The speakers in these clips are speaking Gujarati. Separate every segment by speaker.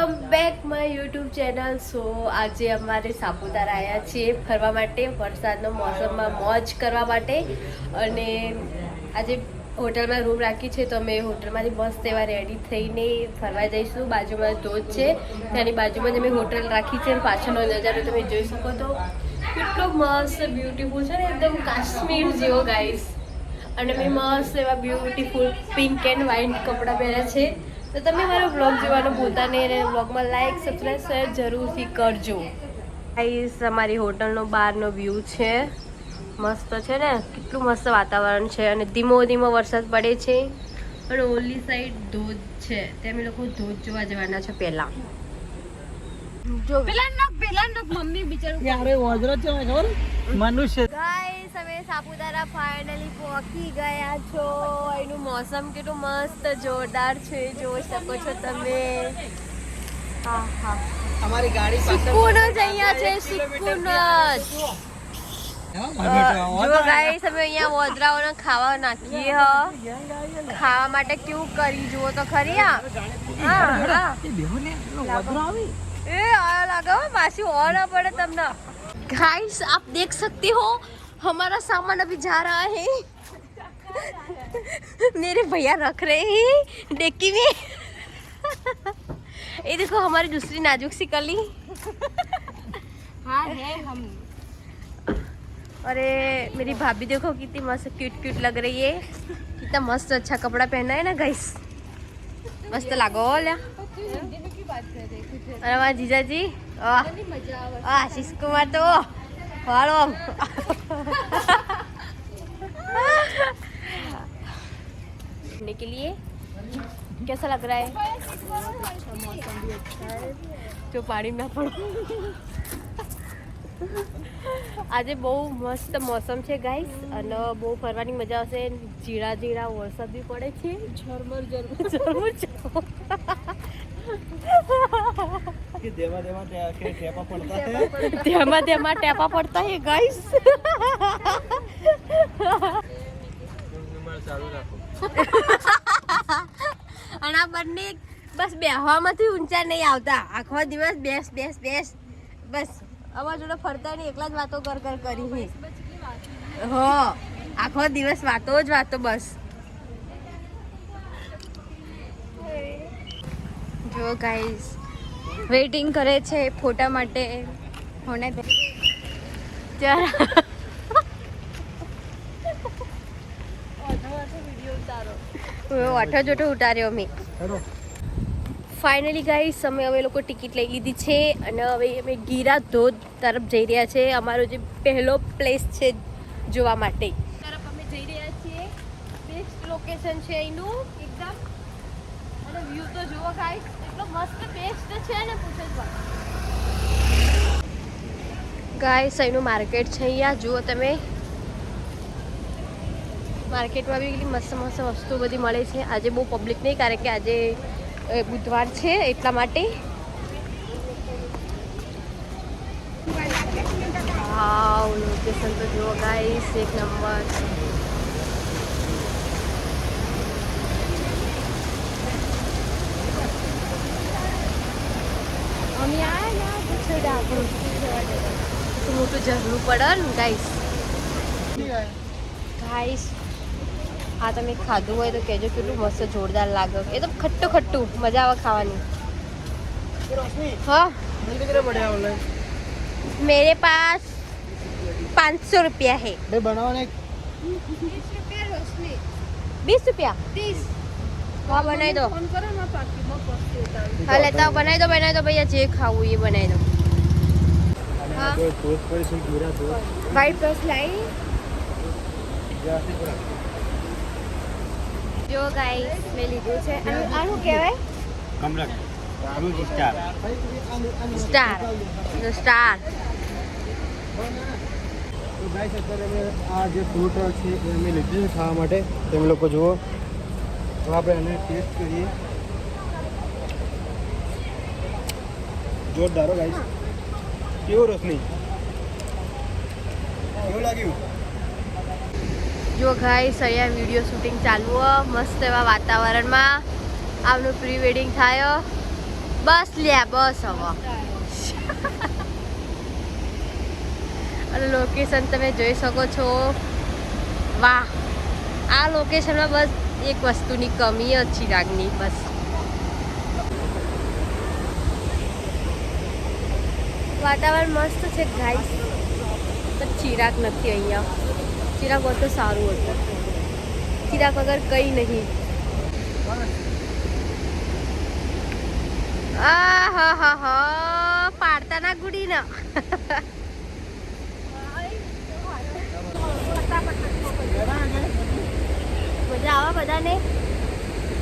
Speaker 1: Welcome back my YouTube channel. So આજે અમારે સાપુતારા આવ્યા છીએ ફરવા માટે, વરસાદનો મોસમમાં મોજ કરવા માટે. અને આજે હોટલમાં રૂમ રાખી છે તો અમે હોટલમાંથી મસ્ત એવા રેડી થઈને ફરવા જઈશું. બાજુમાં ધોધ છે, ત્યાંની બાજુમાં જ અમે હોટલ રાખી છે. પાછળનો નજારો તમે જોઈ શકો તો કેટલો મસ્ત બ્યુટીફુલ છે ને, એકદમ કાશ્મીર જેવો ગાઈસ. અને મેં મસ્ત એવા બ્યુટીફુલ પિંક એન્ડ વ્હાઇટ કપડાં પહેર્યા છે. તો તમે મારો બ્લોગ જોવાનું ભૂલતા નહીં અને બ્લોગમાં લાઈક સબસ્ક્રાઈબ શેર જરૂરથી કરજો. ગાઈસ અમારી હોટલનો બહારનો વ્યૂ છે, મસ્ત છે ને, કેટલું મસ્ત વાતાવરણ છે. અને ધીમો ધીમો વરસાદ પડે છે અને ઓલી સાઈડ ધોધ છે, તે અમે લોકો ધોધ જોવા જવાના છે. પહેલા મમ્મી બિચારું યાર ઓજરો છે ખબર મનુષ્ય. ગાઈસ અમે સાપુતારા ફાઇનલી પહોંચી ગયા છો. એનું મોસમ કેટલું મસ્ત જોરદાર છે, જોઈ શકો છો તમે. હા હા અમારી ગાડી સુકૂન જ અહીંયા છે, સુકૂન જ. જો ગાઈસ અમે અહીંયા વોદરાઓને ખાવા નાખીએ હ. ખાવા માટે કેવું કરી જુઓ તો ખરી. ए आया लगा मासी और ना पड़े तब ना. गाइस आप देख सकते हो हमारा सामान अभी जा रहा है. मेरे भैया रख रहे हैं डिक्की में. ये देखो हमारी दूसरी नाजुक सी कली. हाँ है हम. अरे मेरी भाभी देखो कितनी मस्त क्यूट क्यूट लग रही है. कितना मस्त अच्छा कपड़ा पहना है ना गाइस, मस्त लागो ल्या. અને મારા જીજાજી આશીષ કુમાર તો વાળો के लिए कैसा लग रहा है? जो पानी में पड़ो. આજે બહુ મસ્ત મોસમ છે ગાઈસ અને બહુ ફરવાની મજા આવશે. ઝીણા ઝીણા વરસાદ બી પડે છે, ઝરમર ઝરમર ઝરમર. તેમાં ટેપા પડતા હે ગાઈસ. અને આ બંને બસ બેહવામાંથી ઊંચા નહીં આવતા. આખો દિવસ બેસ બેસ બેસ બસ અમારા જોડે ફરતા નહીં, એકલા જ વાતો કર કરી. હો આખો દિવસ વાતો જ વાતો બસ. જો ગાઈસ વેઇટિંગ કરે છે ફોટા માટે. હોને ત્યારે ઓઠો જોઠો ઉતાર્યો અમે. ફાઇનલી ગાઈસ અમે લોકો ટિકિટ લઈ લીધી છે અને હવે અમે ગીરા ધોધ તરફ જઈ રહ્યા છે. અમારો જે પહેલો પ્લેસ છે જોવા માટે તરફ અમે જઈ રહ્યા છીએ. બેસ્ટ લોકેશન છે એનું એકદમ. અને વ્યૂ તો જુઓ ગાઈસ, એટલો મસ્ત બેસ્ટ છે ને પૂછો જ વાત. ગાઈસ અહીંનું માર્કેટ છે, અહીંયા જુઓ તમે. માર્કેટમાં બી કેટલી મસ્ત મસ્ત વસ્તુ બધી મળે છે. આજે બહુ પબ્લિક નહીં, કારણ કે આજે બુધવાર છે એટલા માટે. વાવ લોકેશન તો જુઓ ગાઈસ, એક નંબર. અમે આયા ના પૂછો ડાબુ તો મોટું ઝરણું પડે ને ગાઈસ. ગાઈસ હા તમે ખાધું હોય તો કહેજો, કેટલું મસ્ત જોરદાર લાગે. એકદમ ખટ્ટું ખટ્ટું, મજા આવે ખાવાની. हाँ मेरे पास 500 रुपया है. 20 रुपया. हाँ बनाई दो. हाँ लेता हूँ, बनाई दो भैया, जे खाऊँ ये बनाई दो. हाँ वाइट बस लाई. જો ગાઈસ મેં લીધું છે. આનું કહેવાય કમરક. આનું સ્ટાર સ્ટાર સ્ટાર.
Speaker 2: તો ગાઈસ અત્યારે અમે આ જે ફ્રૂટ છે એ અમે લીધું છે ખાવા માટે. તમે લોકો જુઓ, તો આપણે એને ટેસ્ટ કરીએ. જોરદાર હો ગાઈસ. કેવો રોશની, કેવું લાગ્યું?
Speaker 1: જો ગાઈસ અહીંયા વિડીયો શૂટિંગ ચાલુ હો મસ્ત એવા વાતાવરણમાં. આમનું પ્રી વેડિંગ થાય બસ લ્યા બસ હવે અને લોકેશન તમે જોઈ શકો છો. વાહ, આ લોકેશનમાં બસ એક વસ્તુની કમી જ ચિરાગની. બસ વાતાવરણ મસ્ત છે ગાઈસ, પણ ચિરાગ નથી અહીંયા. ચિરાગ હોત તો સારું હતું. ચિરાગ વગર કંઈ નહીં. આ હા હા હા, પાડતા ના ગુડી ના. મજા આવે બધાને?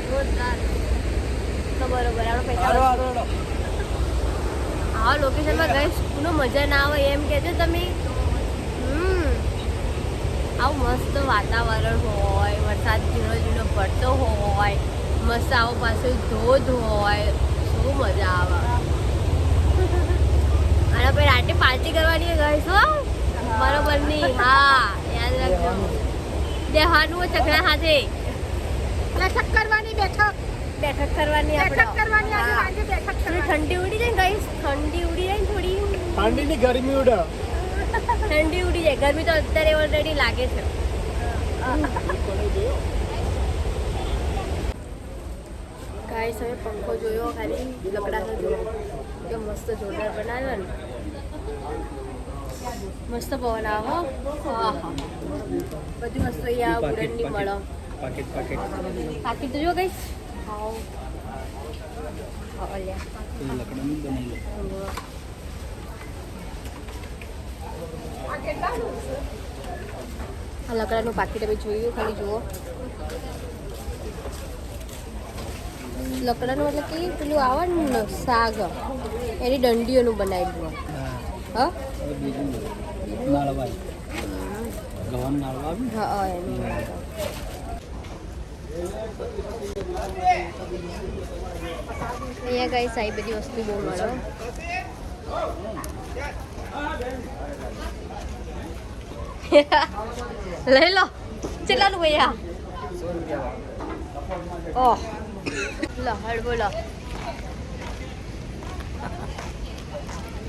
Speaker 1: જોરદાર. તો બરોબર, આપણે પૈસા આ લોકેશનમાં ગઈ સ્કૂલનો મજા ના આવે એમ કહેજો તમે. આવું મસ્ત વાતાવરણ હોય, વરસાદ ઝીણો ઝીણો પડતો હોય, મસ્ત આવો પાસે ધોધ હોય, શું મજા આવે. અને પછી રાતે પાર્ટી કરવાની ગઈશ હો બરોબર ની. હા યાદ રાખજો, દેવાનું ચકડા સાથે બેઠક કરવાની. બેઠક કરવાની આપણે. ઠંડી ઉડી જાય ગઈશ, ઠંડી ઉડી જાય ને થોડી.
Speaker 2: ઠંડીની ગરમી ઉડે.
Speaker 1: ઠંડી ઉડી જાય, ગરમી તો અત્યારે ઓલરેડી લાગે છે. ગાઈસ હવે પંખો જોયો, ખાલી લકડાનો જોયો, કે મસ્ત જોરદાર બનાવ્યો ને. મસ્ત પવન આવો. હા હા, બધી વસ્તુ અહીંયા ઉડનની મળો. પાકીટ તો જો ગઈસ. હા લકડાનું પાકીટ અમે જોયું, ખાલી જુઓ. લકડાનું એટલે કે પેલું આવે ને શાક, એની દંડીઓનું બનાવેલું. હા હા એનું. અહીંયા ગઈ સારી બધી વસ્તુ બહુ મળે. લઈ લો. કેટલાનું ભૈયા? ઓહ લો હળવો લો.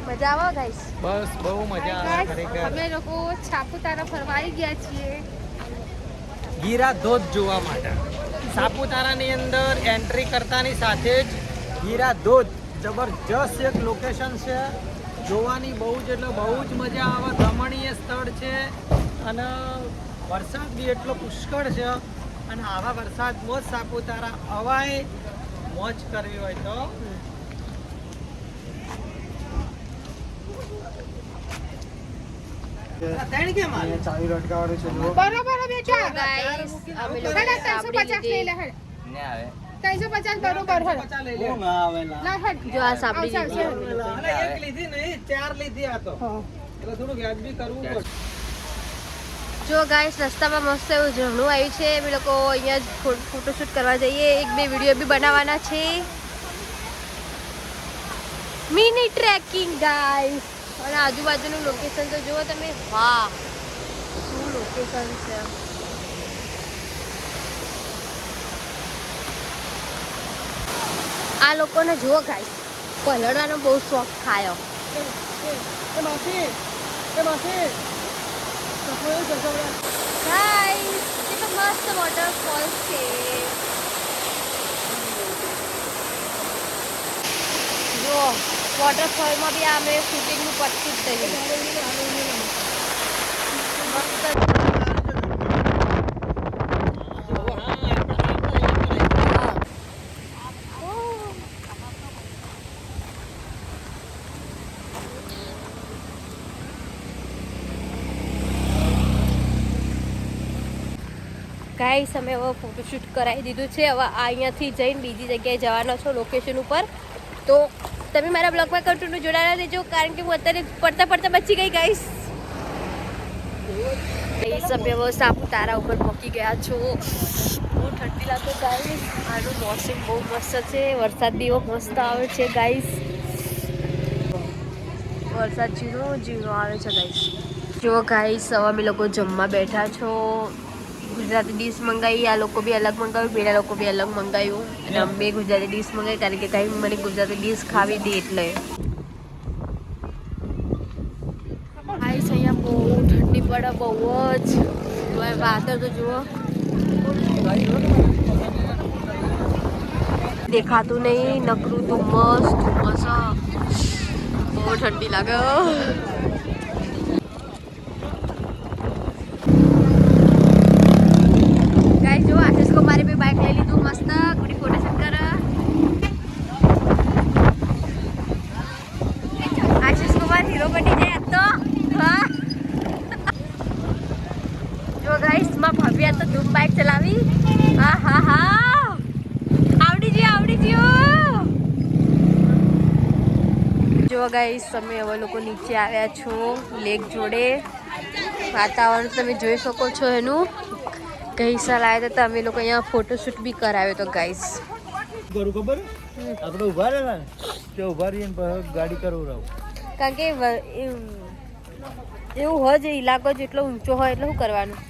Speaker 1: મજા આવે ગાઈસ?
Speaker 2: બસ બહુ મજા આવે ખરેખર.
Speaker 1: અમે લોકો સાપુતારા ફરવા આવી ગયા છીએ
Speaker 2: ગીરા ધોધ જોવા માટે. સાપુતારાની અંદર એન્ટ્રી કરતાની સાથે જ ગીરા ધોધ જબરજસ્ત એક લોકેશન છે, જોવાની બહુ જ એટલે બહુ જ મજા આવે. રમણીય સ્થળ છે અને વરસાદ બી એટલો પુષ્કળ છે. અને આવા વરસાદમાં જ સાપુતારા અવાય મોજ કરવી હોય તો. ચાવી લટકાવવાનું છે.
Speaker 3: બરોબર બેટા.
Speaker 1: ગાઈસ અમે લોકો સાપડી લીધી.
Speaker 3: 350 બરોબર હે.
Speaker 1: જો આ સાપડી લીધી.
Speaker 2: એક લીધી નહીં, 4 લીધી આ તો. એટલે થોડું વ્યાજબી કરવું પડે.
Speaker 1: જો ગાઈસ રસ્તામાં મસ્ત એવું ઝરણું આવ્યું છે. અમે લોકો અહીંયા જ ફોટોશૂટ કરવા જઈએ, 1-2 વિડીયો બી બનાવવાના છે. Mini trekking guys. અને આજુબાજુનું લોકેશન તો જુઓ તમે. વાહ શું લોકેશન છે. આ લોકોને જુઓ ગાઈસ, પલળવાનો બહુ શોખ ખાયો. ગાઈસ કેટલો મસ્ત વોટરફોલ છે. જો વોટરફોલમાં બી અમે શૂટિંગનું પટ્ટું જ કર્યું. મસ્ત. ગાઈસ અમે હવે ફોટોશૂટ કરાવી દીધું છે. હવે અહીંયાથી જઈને બીજી જગ્યાએ જવાનો છો લોકેશન ઉપર. તો તમે મારા બ્લોગમાં કન્ટિન્યુ જોડાયેલા રહેજો, કારણ કે હું અત્યારે પડતા બચી ગઈ ગાઈસ. અમે હવે સાપુતારા ઉપર પહોંચી ગયા છો. બહુ ઠંડી લાગે ગાઈસ. આનું મોસમ બહુ મસ્ત છે, વરસાદ બી એવો મસ્ત આવે છે ગાઈસ. વરસાદ ઝીણો ઝીણો આવે છે ગાઈસ. જો ગાઈસ હવે અમે લોકો જમવા બેઠા છો. ગુજરાતી ડીશ મંગાવી, આ લોકો બી અલગ મંગાવ્યું, પેલા લોકો બી અલગ મંગાવ્યું અને અમે ગુજરાતી ડીશ મંગાવી કારણ કે કાંઈ મને ગુજરાતી ડીશ ખાવી દે એટલે. અહીંયા બહુ ઠંડી પડે બહુ જ. વાતો તો જુઓ દેખાતું નહીં, નકરું ધુમ્મસ ધુમ્મસ, બહુ ઠંડી લાગે. ગાઈસ જો આશીષ કુમારે બી બાઇક લઈ લીધું મસ્ત ગુડી ફોટોશૂટ કરે. આશીષ કુમાર હીરો બની જાય તો. હા જો ગાઈસ માં ભાભી આ તો ધૂમ બાઇક ચલાવી. હા હા હા આવડી ગયો. જો ગાઈસ તમે હવે લોકો નીચે આવ્યા છો લેક જોડે. વાતાવરણ તમે જોઈ શકો છો એનું. ગઈ સાલ આવ્યા હતા અમે લોકો અહીંયા ફોટોશૂટ બી કરાવ્યો તો ગાઈસ.
Speaker 2: કરું ખબર આપણે ઉભા રહેલા ને તે ઉભા રહીને પછી ગાડી કરવું રહું
Speaker 1: કારણ કે એવું હોય જે ઇલાકો જેટલો ઊંચો હોય એટલે શું કરવાનું.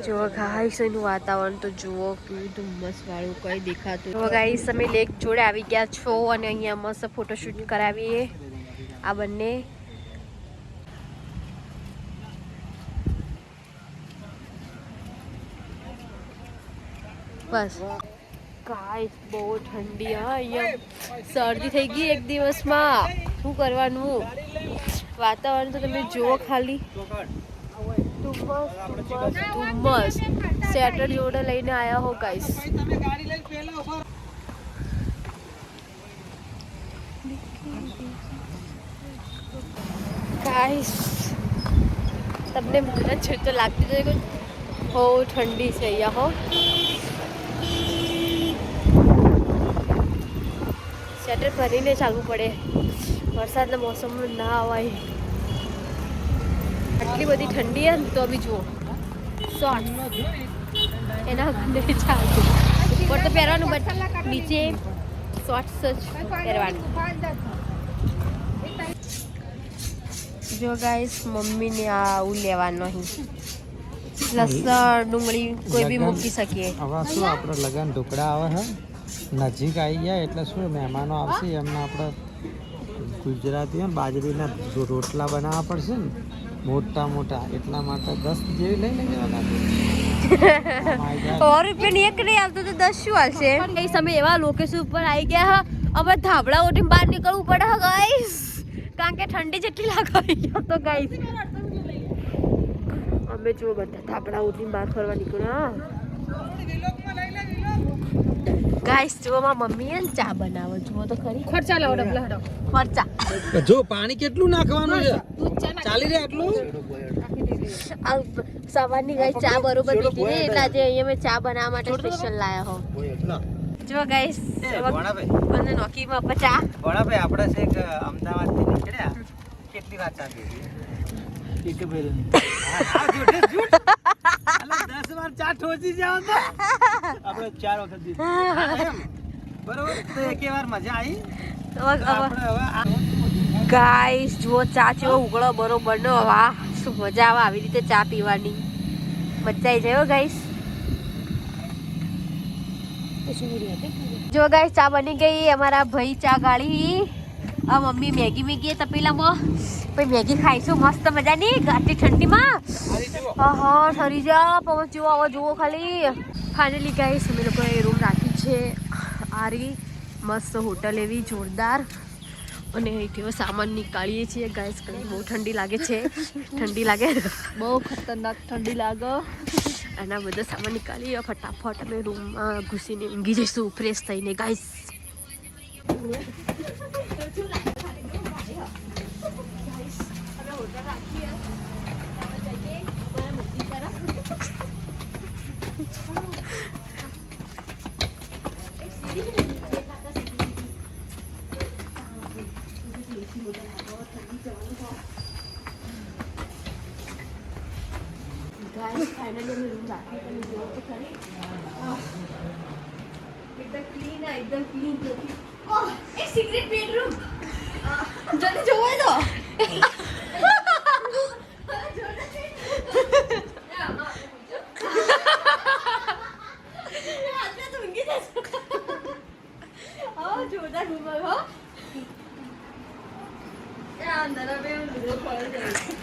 Speaker 1: જો ગાઈસ એનું વાતાવરણ તો જુઓ કેવું ધુમ્મસ વાળું કઈ દેખાતું. જો ગાઈસ અમે લેક જોડે આવી ગયા છો અને અહીંયા મસ્ત ફોટોશૂટ કરાવીએ આ બંને. બસ ગાઈસ બહુ ઠંડી. હા અહીંયા શરદી થઈ ગઈ એક દિવસમાં. શું કરવાનું. વાતાવરણ તો તમે જુઓ ખાલી ધુમ્મસ. સ્વેટર જોડે લઈને આયા હો ગાઈસ. ગાઈસ તમને મને છે તો લાગતી છે કે બહુ ઠંડી છે અહીંયા હો. સ્વેટર ભરીને ચાલવું પડે, વરસાદના મોસમમાં ના આવાય. આટલી બધી ઠંડી હે ને તો બી જુઓ શોર્ટ એના વગર ચાલતું. ઉપર તો પહેરવાનું બટ નીચે શોર્ટ્સ જ પહેરવાનું. જો ગાઈસ મમ્મીને આવું લેવાનું અહીં લસણ ડુંગળી કોઈ બી મૂકી શકીએ.
Speaker 2: હવે શું આપણે લગન ઢોકળા આવે હે નજીક આવી ગયા એટલે શું મહેમાનો આવશે એમને આપણે ગુજરાતીઓ બાજરીના રોટલા બનાવવા પડશે ને મોટા મોટા, એટલા માટે 10 જેવી લઈ લેજો. 100
Speaker 1: રૂપિયાની એક નહીં આવતું તો 10 શું આવશે. એ સમય એવા લોકેશન ઉપર આવી ગયા હવે ધાબળા ઉઠીને બહાર નીકળવું પડે ગાઈસ કારણ કે ઠંડી જેટલી લાગે તો ગાઈસ અમે જો બધા ધાબળા ઉઠીને બહાર ફરવા નીકળ્યા. ગાઈસ જો મારી મમ્મીએ ચા બનાવો જુઓ તો ખરી.
Speaker 3: ખર્ચા લાવો ડબલા હડો
Speaker 1: ખર્ચા
Speaker 2: જો પાણી કેટલું નાખવાનું છે ચાલી રહે આટલું.
Speaker 1: સવારની ગાઈસ ચા બરોબર પીધી ને એટલે આજે અહીંયા મેં ચા બનાવવા માટે સ્પેશિયલ લાયા હો. જો ગાઈસ બંને નોકીમાં ચા
Speaker 2: ભણાભાઈ આપણે છે કે અમદાવાદથી નીકળ્યા કેટલી વાર ચા પીધી કે ભાઈ 10 વાર ચા ઠોચી જાવ તો આપણે 4 વખત દીધી બરોબર તો એકે વાર મજા આવી.
Speaker 1: ગાઈસ જુઓ ચા ચેવો ઉકળો બરોબર નો. વાહ શું મજા આવે આવી રીતે ચા પીવાની. મજા આવી જાય ગાઈસ. જો ગાઈસ ચા બની ગઈ. અમારા ભાઈ ચા ગાળી. આ મમ્મી મેગી મેગી તપેલામાં પછી મેગી ખાઈશું મસ્ત મજાની આટલી ઠંડીમાં. હા ઠરી જા પવન જેવો આવો જુઓ ખાલી. ફાઇનલી ગાઈસ અમે લોકોએ રૂમ રાખી છે આરી મસ્ત હોટલ એવી જોરદાર. અને અહીંથી સામાન નીકાળીએ છીએ ગાઈસ કારણ કે બહુ ઠંડી લાગે છે. ઠંડી લાગે બહુ ખતરનાક ઠંડી લાગે. આના બધા સામાન નીકાળીએ ફટાફટ અમે રૂમમાં ઘૂસીને ઊંઘી જઈશું ફ્રેશ થઈને ગાઈસ. Guys, finally અમે રૂમ રાખી તમે જોવો તો ખરી. એકદમ ક્લીન આ એકદમ ક્લીન જોતી. ઓહ એક સિક્રેટ બેડરૂમ. જલ્દી જોવો તો. હો અંદર બે લુગડો પડે